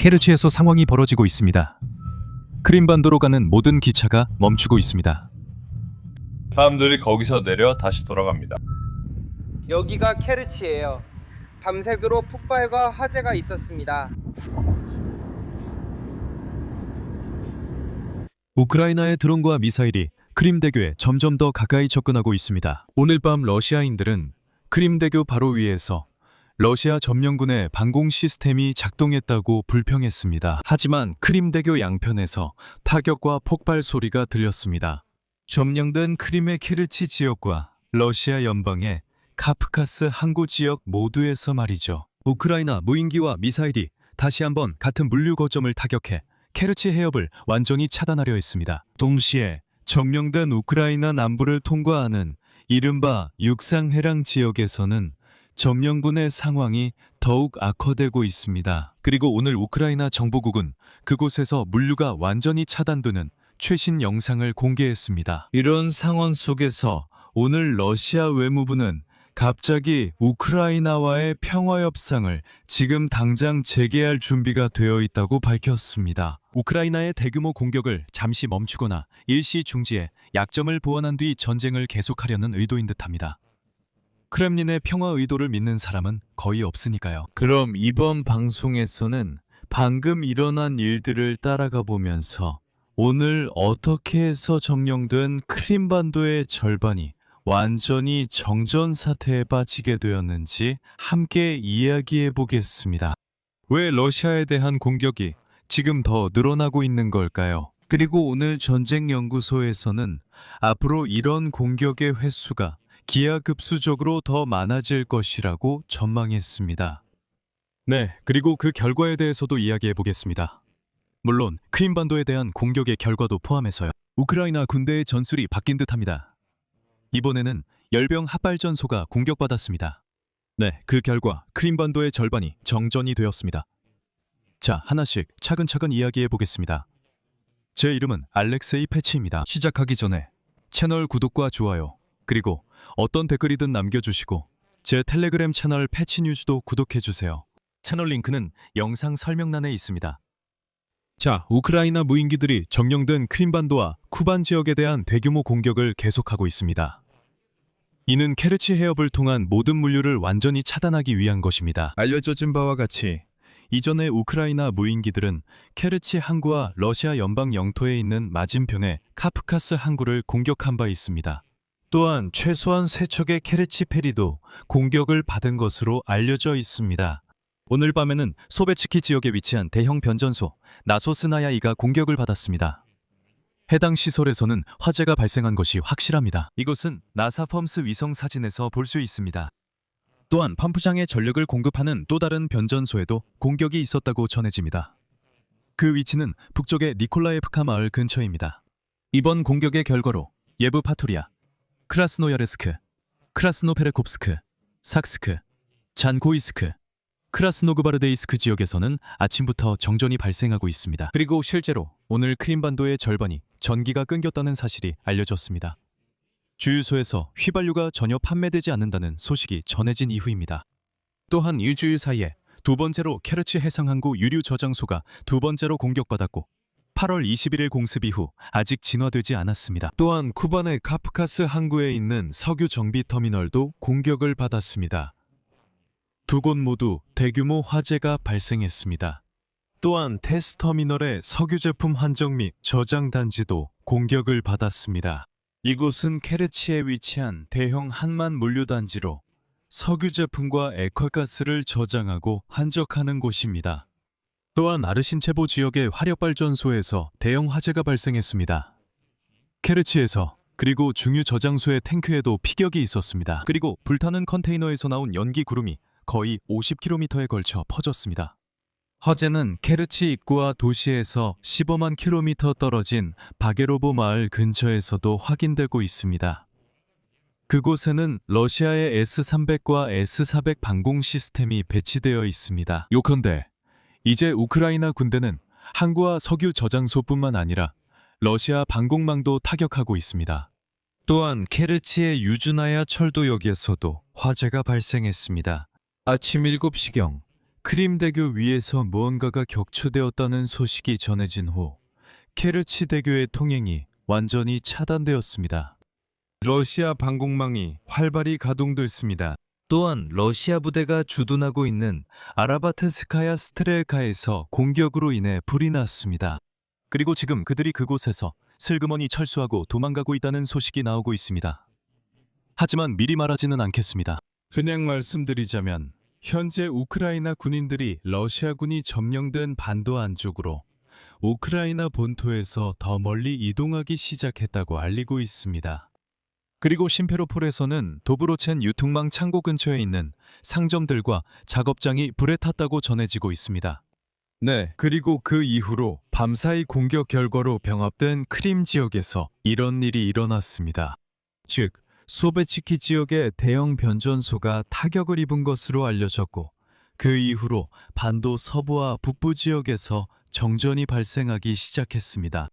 케르치에서 상황이 벌어지고 있습니다. 크림반도로 가는 모든 기차가 멈추고 있습니다. 사람들이 거기서 내려 다시 돌아갑니다. 여기가 케르치예요. 밤새도록 폭발과 화재가 있었습니다. 우크라이나의 드론과 미사일이 크림대교에 점점 더 가까이 접근하고 있습니다. 오늘 밤 러시아인들은 크림대교 바로 위에서 러시아 점령군의 방공 시스템이 작동했다고 불평했습니다. 하지만 크림대교 양편에서 타격과 폭발 소리가 들렸습니다. 점령된 크림의 케르치 지역과 러시아 연방의 카프카스 항구 지역 모두에서 말이죠. 우크라이나 무인기와 미사일이 다시 한번 같은 물류 거점을 타격해 케르치 해협을 완전히 차단하려 했습니다. 동시에 점령된 우크라이나 남부를 통과하는 이른바 육상해랑 지역에서는 점령군의 상황이 더욱 악화되고 있습니다. 그리고 오늘 우크라이나 정보국은 그곳에서 물류가 완전히 차단되는 최신 영상을 공개했습니다. 이런 상황 속에서 오늘 러시아 외무부는 갑자기 우크라이나와의 평화 협상을 지금 당장 재개할 준비가 되어 있다고 밝혔습니다. 우크라이나의 대규모 공격을 잠시 멈추거나 일시 중지해 약점을 보완한 뒤 전쟁을 계속하려는 의도인 듯합니다. 크렘린의 평화 의도를 믿는 사람은 거의 없으니까요. 그럼 이번 방송에서는 방금 일어난 일들을 따라가 보면서 오늘 어떻게 해서 점령된 크림반도의 절반이 완전히 정전 사태에 빠지게 되었는지 함께 이야기해 보겠습니다. 왜 러시아에 대한 공격이 지금 더 늘어나고 있는 걸까요? 그리고 오늘 전쟁연구소에서는 앞으로 이런 공격의 횟수가 기하급수적으로 더 많아질 것이라고 전망했습니다. 네, 그리고 그 결과에 대해서도 이야기해 보겠습니다. 물론 크림반도에 대한 공격의 결과도 포함해서요. 우크라이나 군대의 전술이 바뀐 듯합니다. 이번에는 열병 합발전소가 공격받았습니다. 네, 그 결과 크림반도의 절반이 정전이 되었습니다. 자, 하나씩 차근차근 이야기해 보겠습니다. 제 이름은 알렉세이 패치입니다. 시작하기 전에 채널 구독과 좋아요, 그리고 어떤 댓글이든 남겨주시고 제 텔레그램 채널 패치뉴스도 구독해주세요. 채널 링크는 영상 설명란에 있습니다. 자, 우크라이나 무인기들이 점령된 크림반도와 쿠반 지역에 대한 대규모 공격을 계속하고 있습니다. 이는 케르치 해협을 통한 모든 물류를 완전히 차단하기 위한 것입니다. 알려져진 바와 같이 이전에 우크라이나 무인기들은 케르치 항구와 러시아 연방 영토에 있는 맞은편의 카프카스 항구를 공격한 바 있습니다. 또한 최소한 3척의 케르치 페리도 공격을 받은 것으로 알려져 있습니다. 오늘 밤에는 소베츠키 지역에 위치한 대형 변전소 나소스나야이가 공격을 받았습니다. 해당 시설에서는 화재가 발생한 것이 확실합니다. 이곳은 나사 펌스 위성 사진에서 볼 수 있습니다. 또한 펌프장에 전력을 공급하는 또 다른 변전소에도 공격이 있었다고 전해집니다. 그 위치는 북쪽의 니콜라예프카 마을 근처입니다. 이번 공격의 결과로 예브파토리아, 크라스노야르스크, 크라스노페레콥스크, 삭스크, 잔코이스크, 크라스노그바르데이스크 지역에서는 아침부터 정전이 발생하고 있습니다. 그리고 실제로 오늘 크림반도의 절반이 전기가 끊겼다는 사실이 알려졌습니다. 주유소에서 휘발유가 전혀 판매되지 않는다는 소식이 전해진 이후입니다. 또한 일주일 사이에 두 번째로 케르치 해상항구 유류 저장소가 두 번째로 공격받았고 8월 21일 공습 이후 아직 진화되지 않았습니다. 또한 쿠반의 카프카스 항구에 있는 석유 정비 터미널도 공격을 받았습니다. 두 곳 모두 대규모 화재가 발생했습니다. 또한 테스터미널의 석유 제품 한정 및 저장 단지도 공격을 받았습니다. 이곳은 케르치에 위치한 대형 한만 물류단지로 석유 제품과 액화가스를 저장하고 한적하는 곳입니다. 또한 아르신체보 지역의 화력발전소에서 대형 화재가 발생했습니다. 케르치에서 그리고 중유 저장소의 탱크에도 피격이 있었습니다. 그리고 불타는 컨테이너에서 나온 연기 구름이 거의 50km에 걸쳐 퍼졌습니다. 화재는 케르치 입구와 도시에서 15만 킬로미터 떨어진 바게로보 마을 근처에서도 확인되고 있습니다. 그곳에는 러시아의 S-300과 S-400 방공 시스템이 배치되어 있습니다. 요컨대 이제 우크라이나 군대는 항구와 석유 저장소뿐만 아니라 러시아 방공망도 타격하고 있습니다. 또한 케르치의 유즈나야 철도역에서도 화재가 발생했습니다. 아침 7시경 크림대교 위에서 무언가가 격추되었다는 소식이 전해진 후 케르치 대교의 통행이 완전히 차단되었습니다. 러시아 방공망이 활발히 가동됐습니다. 또한 러시아 부대가 주둔하고 있는 아라바트스카야 스트렐카에서 공격으로 인해 불이 났습니다. 그리고 지금 그들이 그곳에서 슬그머니 철수하고 도망가고 있다는 소식이 나오고 있습니다. 하지만 미리 말하지는 않겠습니다. 그냥 말씀드리자면 현재 우크라이나 군인들이 러시아군이 점령된 반도 안쪽으로 우크라이나 본토에서 더 멀리 이동하기 시작했다고 알리고 있습니다. 그리고 심페로폴에서는 도브로첸 유통망 창고 근처에 있는 상점들과 작업장이 불에 탔다고 전해지고 있습니다. 네, 그리고 그 이후로 밤사이 공격 결과로 병합된 크림 지역에서 이런 일이 일어났습니다. 즉, 소베치키 지역의 대형 변전소가 타격을 입은 것으로 알려졌고 그 이후로 반도 서부와 북부 지역에서 정전이 발생하기 시작했습니다.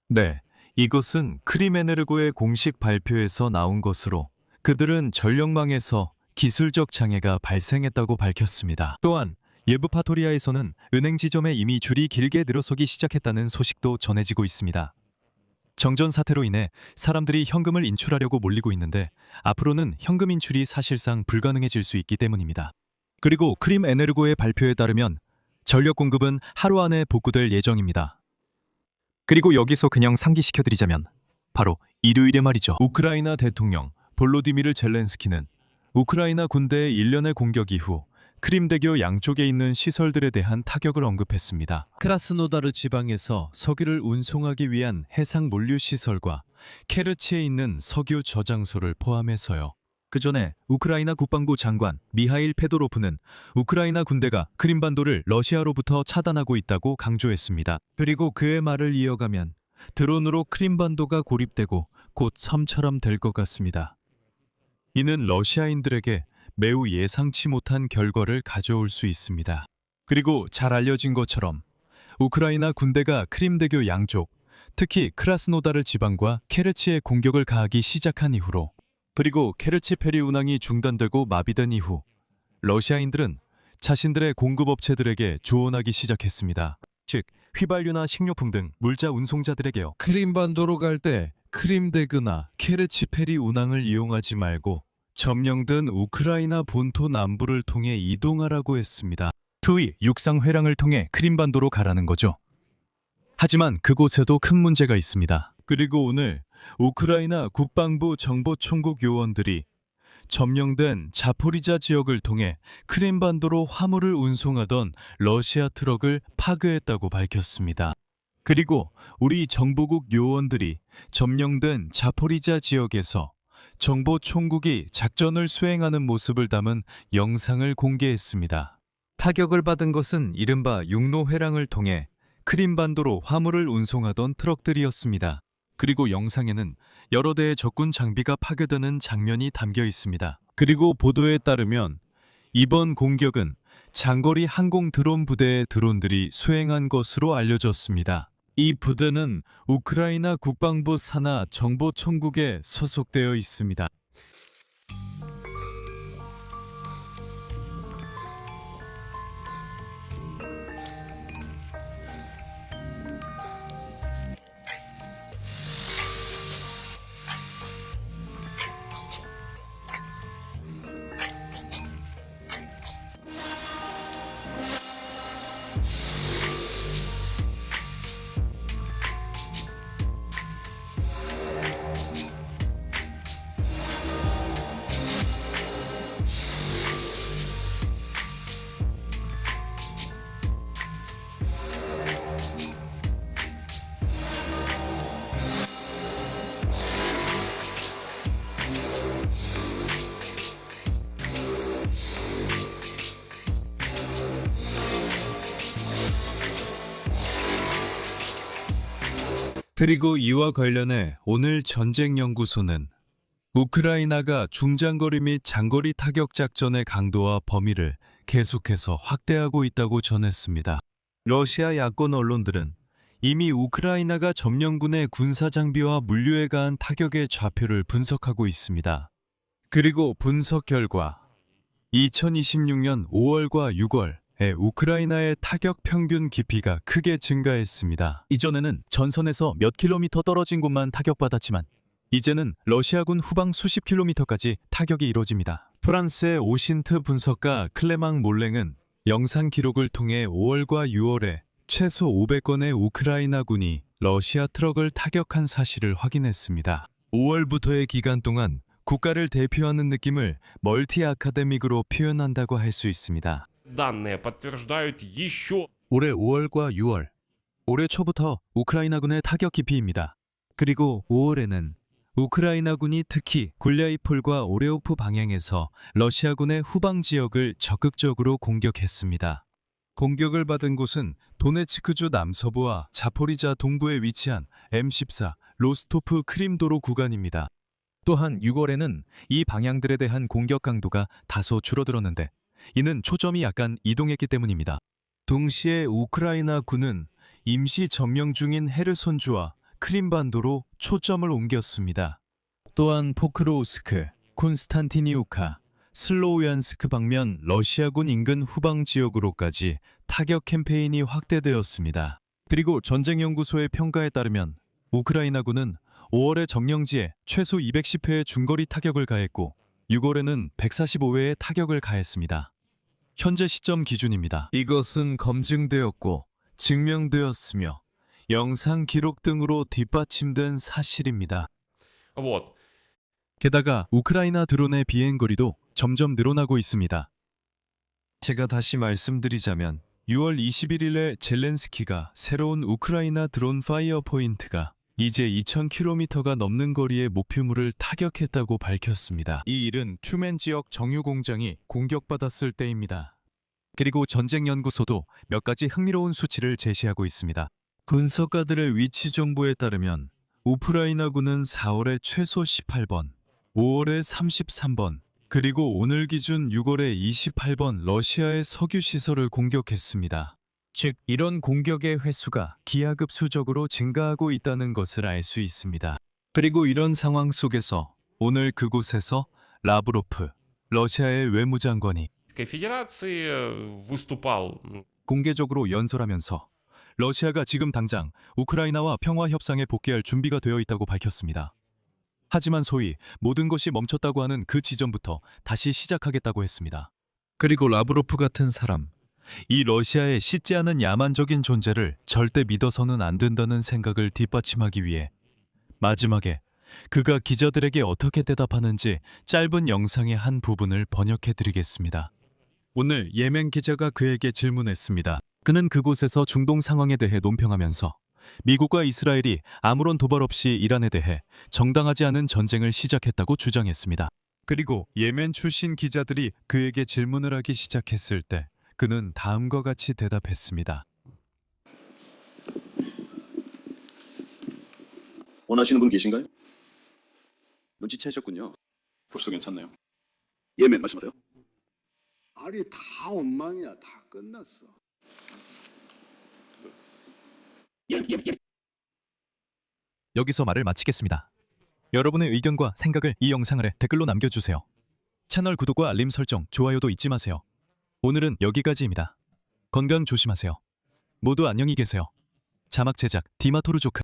네, 이것은 크림에네르고의 공식 발표에서 나온 것으로 그들은 전력망에서 기술적 장애가 발생했다고 밝혔습니다. 또한 예브파토리아에서는 은행 지점에 이미 줄이 길게 늘어서기 시작했다는 소식도 전해지고 있습니다. 정전 사태로 인해 사람들이 현금을 인출하려고 몰리고 있는데 앞으로는 현금 인출이 사실상 불가능해질 수 있기 때문입니다. 그리고 크림에네르고의 발표에 따르면 전력 공급은 하루 안에 복구될 예정입니다. 그리고 여기서 그냥 상기시켜드리자면 바로 일요일에 말이죠. 우크라이나 대통령 볼로디미르 젤렌스키는 우크라이나 군대의 일련의 공격 이후 크림대교 양쪽에 있는 시설들에 대한 타격을 언급했습니다. 크라스노다르 지방에서 석유를 운송하기 위한 해상 물류 시설과 케르치에 있는 석유 저장소를 포함해서요. 그 전에 우크라이나 국방부 장관 미하일 페도로프는 우크라이나 군대가 크림반도를 러시아로부터 차단하고 있다고 강조했습니다. 그리고 그의 말을 이어가면 드론으로 크림반도가 고립되고 곧 섬처럼 될 것 같습니다. 이는 러시아인들에게 매우 예상치 못한 결과를 가져올 수 있습니다. 그리고 잘 알려진 것처럼 우크라이나 군대가 크림대교 양쪽, 특히 크라스노다르 지방과 케르치에 공격을 가하기 시작한 이후로 그리고 케르치 페리 운항이 중단되고 마비된 이후 러시아인들은 자신들의 공급업체들에게 조언하기 시작했습니다. 즉, 휘발유나 식료품 등 물자 운송자들에게요. 크림반도로 갈 때 크림대교나 케르치 페리 운항을 이용하지 말고 점령된 우크라이나 본토 남부를 통해 이동하라고 했습니다. 소위 육상 회랑을 통해 크림반도로 가라는 거죠. 하지만 그곳에도 큰 문제가 있습니다. 그리고 오늘 우크라이나 국방부 정보총국 요원들이 점령된 자포리자 지역을 통해 크림반도로 화물을 운송하던 러시아 트럭을 파괴했다고 밝혔습니다. 그리고 우리 정보국 요원들이 점령된 자포리자 지역에서 정보총국이 작전을 수행하는 모습을 담은 영상을 공개했습니다. 타격을 받은 것은 이른바 육로회랑을 통해 크림반도로 화물을 운송하던 트럭들이었습니다. 그리고 영상에는 여러 대의 적군 장비가 파괴되는 장면이 담겨 있습니다. 그리고 보도에 따르면 이번 공격은 장거리 항공 드론 부대의 드론들이 수행한 것으로 알려졌습니다. 이 부대는 우크라이나 국방부 산하 정보총국에 소속되어 있습니다. 그리고 이와 관련해 오늘 전쟁연구소는 우크라이나가 중장거리 및 장거리 타격 작전의 강도와 범위를 계속해서 확대하고 있다고 전했습니다. 러시아 야권 언론들은 이미 우크라이나가 점령군의 군사 장비와 물류에 가한 타격의 좌표를 분석하고 있습니다. 그리고 분석 결과 2026년 5월과 6월 우크라이나의 타격 평균 깊이가 크게 증가했습니다. 이전에는 전선에서 몇 킬로미터 떨어진 곳만 타격받았지만 이제는 러시아군 후방 수십 킬로미터까지 타격이 이뤄집니다. 프랑스의 오신트 분석가 클레망 몰랭은 영상 기록을 통해 5월과 6월에 최소 500건의 우크라이나군이 러시아 트럭을 타격한 사실을 확인했습니다. 5월부터의 기간 동안 국가를 대표하는 느낌을 멀티 아카데믹으로 표현한다고 할 수 있습니다. Данные подтверждают еще 올해 5월과 6월, 올해 초부터 우크라이나군의 타격 깊이입니다. 그리고 5월에는 우크라이나군이 특히 굴랴이폴과 오레오프 방향에서 러시아군의 후방 지역을 적극적으로 공격했습니다. 공격을 받은 곳은 도네츠크주 남서부와 자포리자 동부에 위치한 M14 로스토프 크림도로 구간입니다. 또한 6월에는 이 방향들에 대한 공격 강도가 다소 줄어들었는데 이는 초점이 약간 이동했기 때문입니다. 동시에 우크라이나 군은 임시 점령 중인 헤르손주와 크림반도로 초점을 옮겼습니다. 또한 포크로우스크, 콘스탄티니우카, 슬로우얀스크 방면 러시아군 인근 후방 지역으로까지 타격 캠페인이 확대되었습니다. 그리고 전쟁연구소의 평가에 따르면 우크라이나군은 5월에 점령지에 최소 210회의 중거리 타격을 가했고 6월에는 145회의 타격을 가했습니다. 현재 시점 기준입니다. 이것은 검증되었고 증명되었으며 영상 기록 등으로 뒷받침된 사실입니다. вот. 게다가 우크라이나 드론의 비행거리도 점점 늘어나고 있습니다. 제가 다시 말씀드리자면 6월 21일에 젤렌스키가 새로운 우크라이나 드론 파이어 포인트가 이제 2000km가 넘는 거리의 목표물을 타격했다고 밝혔습니다. 이 일은 튜멘 지역 정유 공장이 공격받았을 때입니다. 그리고 전쟁연구소도 몇 가지 흥미로운 수치를 제시하고 있습니다. 분석가들의 위치 정보에 따르면 우크라이나군은 4월에 최소 18번, 5월에 33번, 그리고 오늘 기준 6월에 28번 러시아의 석유 시설을 공격했습니다. 즉, 이런 공격의 횟수가 기하급수적으로 증가하고 있다는 것을 알 수 있습니다. 그리고 이런 상황 속에서 오늘 그곳에서 라브로프, 러시아의 외무장관이 Федерации выступал 공개적으로 연설하면서 러시아가 지금 당장 우크라이나와 평화 협상에 복귀할 준비가 되어 있다고 밝혔습니다. 하지만 소위 모든 것이 멈췄다고 하는 그 지점부터 다시 시작하겠다고 했습니다. 그리고 라브로프 같은 사람, 이 러시아의 씻지 않은 야만적인 존재를 절대 믿어서는 안 된다는 생각을 뒷받침하기 위해 마지막에 그가 기자들에게 어떻게 대답하는지 짧은 영상의 한 부분을 번역해 드리겠습니다. 오늘 예멘 기자가 그에게 질문했습니다. 그는 그곳에서 중동 상황에 대해 논평하면서 미국과 이스라엘이 아무런 도발 없이 이란에 대해 정당하지 않은 전쟁을 시작했다고 주장했습니다. 그리고 예멘 출신 기자들이 그에게 질문을 하기 시작했을 때 그는 다음과 같이 대답했습니다. 원하시는 분 계신가요? 눈치채셨군요. 벌써 괜찮네요. 예멘 말씀하세요. 알이 다 엉망이야. 다 끝났어. 여기서 말을 마치겠습니다. 여러분의 의견과 생각을 이 영상 아래 댓글로 남겨주세요. 채널 구독과 알림 설정, 좋아요도 잊지 마세요. 오늘은 여기까지입니다. 건강 조심하세요. 모두 안녕히 계세요. 자막 제작 디마토르조크